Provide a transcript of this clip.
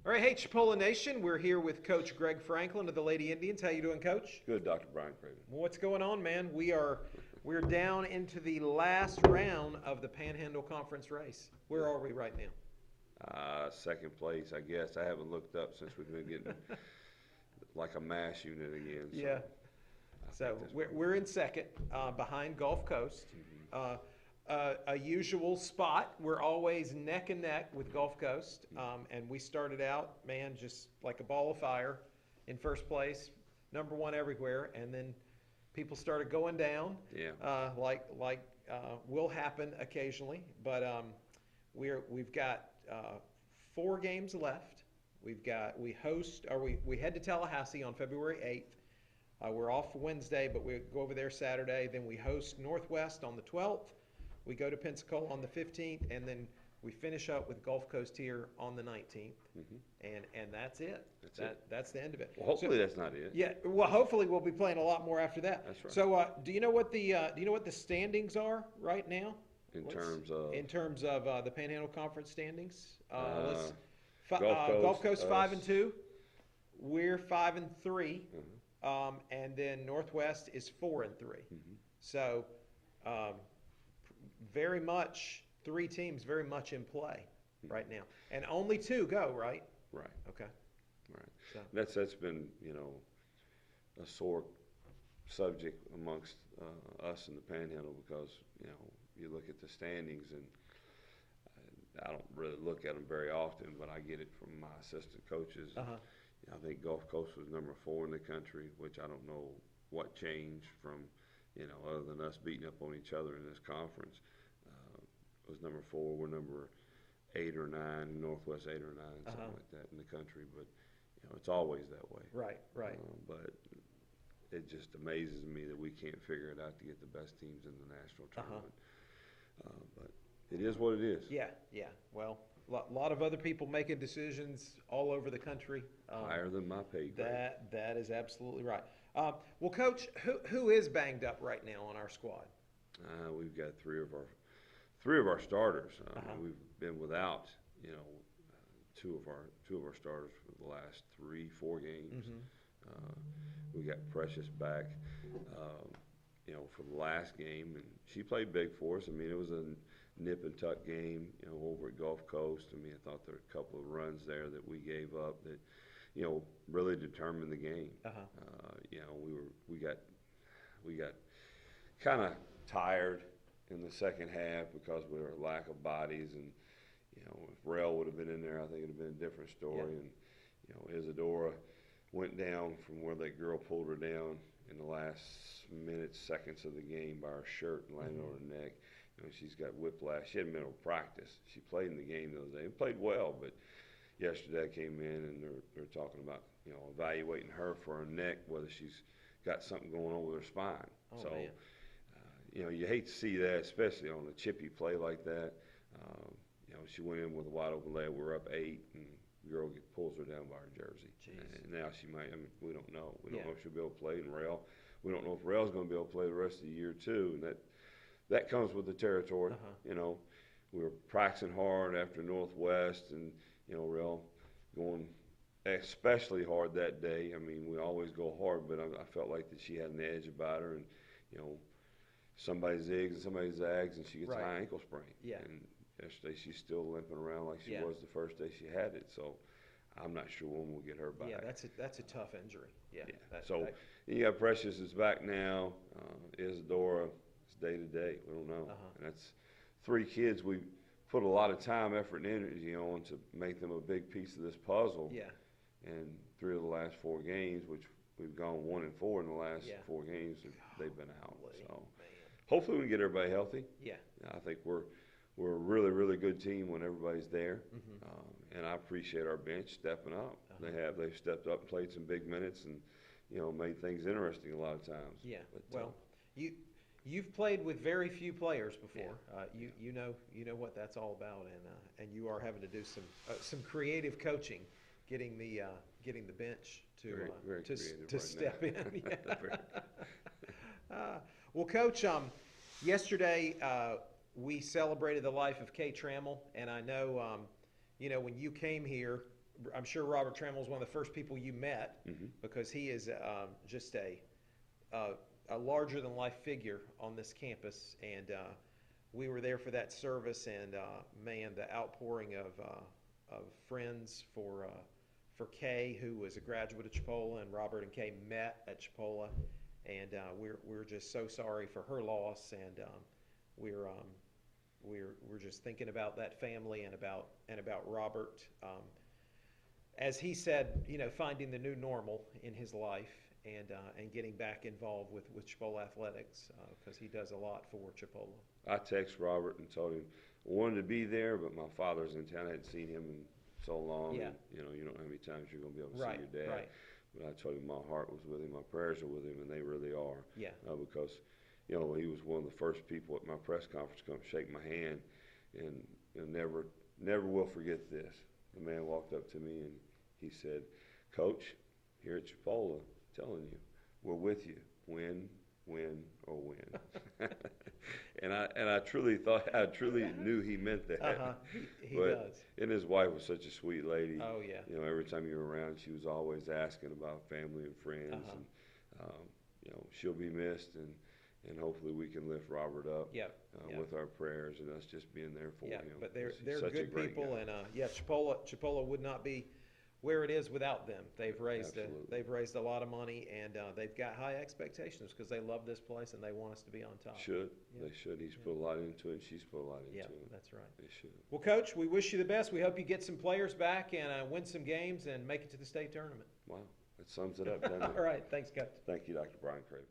All right, hey Chipola Nation, we're here with Coach Greg Franklin of the Lady Indians. How you doing, Coach? Good, Dr. Brian Craven. What's going on, man? We're down into the last round of the Panhandle Conference race. Where are we right now? Second place, I guess. I haven't looked up since we've been getting like a mass unit again. So Yeah. So we're in second, behind Gulf Coast. A usual spot. We're always neck and neck with Gulf Coast, and we started out, man, just like a ball of fire in first place, number one everywhere, and then people started going down. Yeah. Like will happen occasionally, but we've got 4 games left. We head to Tallahassee on February 8th. We're off Wednesday, but we go over there Saturday. Then we host Northwest on the 12th. We go to Pensacola on the 15th, and then we finish up with Gulf Coast here on the 19th, and that's it. That's the end of it. Well, hopefully that's not it. Yeah. Well, hopefully we'll be playing a lot more after that. That's right. So, do you know what the standings are right now? In terms of the Panhandle Conference standings, Gulf Coast Coast, 5-2, we're 5-3, and then Northwest is 4-3. So, very much 3 teams very much in play right now, and only 2 go, right? Right. Okay. Right. So. That's been a sore subject amongst us in the Panhandle because you look at the standings and I don't really look at them very often, but I get it from my assistant coaches. I think Gulf Coast was number 4 in the country, which I don't know what changed from other than us beating up on each other in this conference. Was number 4. We're number 8 or 9, Northwest 8 or 9, something like that in the country. But it's always that way. Right. But it just amazes me that we can't figure it out to get the best teams in the national tournament. But it is what it is. Yeah. Well, a lot of other people making decisions all over the country. Higher than my pay grade. That is absolutely right. Well, Coach, who is banged up right now on our squad? We've got three of our starters. We've been without two of our starters for the last 3-4 games. We got Precious back for the last game, and she played big for us. I mean, it was a nip and tuck game over at Gulf Coast. I mean, I thought there were a couple of runs there that we gave up that really determined the game. We got kind of tired in the second half because of our lack of bodies, and if Rel would have been in there, I think it would have been a different story. And Isadora went down from where that girl pulled her down in the last seconds of the game by her shirt and landed on her neck. She's got whiplash. She hadn't been able to practice. She played in the game the other day and played well, but yesterday I came in and they're talking about evaluating her for her neck, whether she's got something going on with her spine. Man. You hate to see that, especially on a chippy play like that. She went in with a wide open leg. We're up 8, and the girl pulls her down by her jersey. Jeez. And now she might. I mean, we don't know. We don't know if she'll be able to play in Rail. We don't know if Rail's going to be able to play the rest of the year too. And that comes with the territory. We were practicing hard after Northwest, and Rail going especially hard that day. I mean, we always go hard, but I felt like that she had an edge about her, and somebody zigs and somebody zags, and she gets a high ankle sprain. Yeah. And yesterday she's still limping around like she was the first day she had it. So I'm not sure when we'll get her back. Yeah, that's a tough injury. Yeah. You got Precious is back now. Isadora is day to day. We don't know. And that's 3 kids we put a lot of time, effort, and energy on to make them a big piece of this puzzle. Yeah. And 3 of the last 4 games, which we've gone 1-4 in the last 4 games, they've been out. So hopefully we can get everybody healthy. Yeah. I think we're a really, really good team when everybody's there. And I appreciate our bench stepping up. They've stepped up and played some big minutes and made things interesting a lot of times. Yeah. But, you've played with very few players before. You know what that's all about, and you are having to do some creative coaching, getting the bench to step in. Well, Coach, yesterday we celebrated the life of Kay Trammell, and I know when you came here, I'm sure Robert Trammell was one of the first people you met Mhm. because he is just a larger than life figure on this campus, and we were there for that service, and man, the outpouring of friends for Kay, who was a graduate of Chipola, and Robert and Kay met at Chipola, and we're just so sorry for her loss, and we're we're just thinking about that family and about Robert. As he said, finding the new normal in his life, and getting back involved with Chipola athletics, because he does a lot for Chipola. I text Robert and told him I wanted to be there, but my father's in town. I hadn't seen him in so long. Yeah. And, you don't know how many times you're going to be able to Right, see your dad. right. But I told him my heart was with him, my prayers are with him, and they really are. Yeah. Because, he was one of the first people at my press conference to come shake my hand, and never will forget this. The man walked up to me and he said, "Coach, here at Chipola, telling you, we're with you. Win, or win." and I truly knew he meant that. He But, does. And his wife was such a sweet lady. Oh yeah. Every time you were around, she was always asking about family and friends, and she'll be missed, and hopefully we can lift Robert up. Yep. Yep. With our prayers and us just being there for Yeah, him. but He's they're such a good great people, guy. and Chipola would not be where it is without them. They've raised a lot of money, and they've got high expectations because they love this place and they want us to be on top. They should. He's put a lot into it, and she's put a lot into Yeah, it. that's right. They should. Well, Coach, we wish you the best. We hope you get some players back and win some games and make it to the state tournament. Wow, that sums it up, doesn't it? All right, thanks, Coach. Thank you, Dr. Brian Craven.